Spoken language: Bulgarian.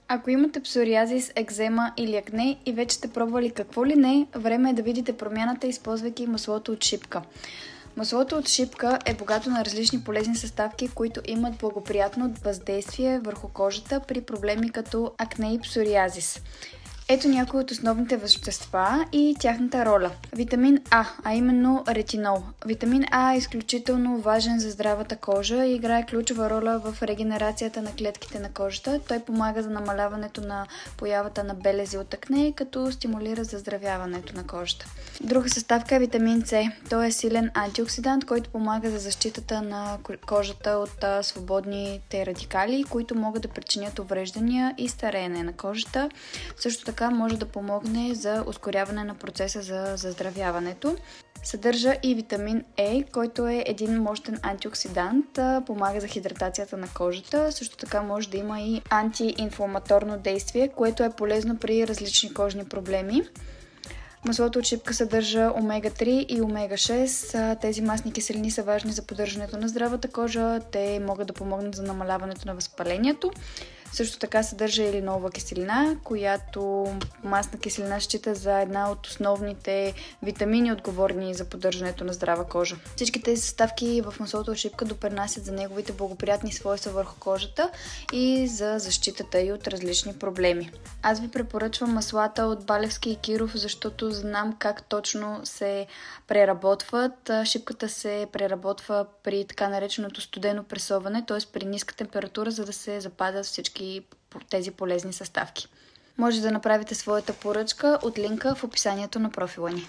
Ако имате псориазис, екзема или акне и вече сте пробвали какво ли не, време е да видите промяната, използвайки маслото от шипка. Маслото от шипка е богато на различни полезни съставки, които имат благоприятно въздействие върху кожата при проблеми като акне и псориазис. Ето някои от основните вещества и тяхната роля. Витамин А именно ретинол. Витамин А е изключително важен за здравата кожа и играе ключова роля в регенерацията на клетките на кожата. Той помага за намаляването на появата на белези от акне, като стимулира заздравяването на кожата. Друга съставка е витамин С. Той е силен антиоксидант, който помага за защитата на кожата от свободните радикали, които могат да причинят увреждания и стареене на кожата. Също така може да помогне за ускоряване на процеса за заздравяването. Съдържа и витамин Е, който е един мощен антиоксидант, помага за хидратацията на кожата. Също така може да има и антиинфламаторно действие, което е полезно при различни кожни проблеми. Маслото от шипка съдържа омега-3 и омега-6. Тези масни киселини са важни за поддържането на здравата кожа. Те могат да помогнат за намаляването на възпалението. Също така съдържа и линолова киселина, която масна киселина счита за една от основните витамини, отговорни за поддържането на здрава кожа. Всички тези съставки в маслото от шипка допринасят за неговите благоприятни свойства върху кожата и за защитата й от различни проблеми. Аз ви препоръчвам маслата от Балевски и Киров, защото знам как точно се преработват. Шипката се преработва при така нареченото студено пресоване, т.е. при ниска температура, за да се запазят всички тези полезни съставки. Може да направите своята поръчка от линка в описанието на профила ни.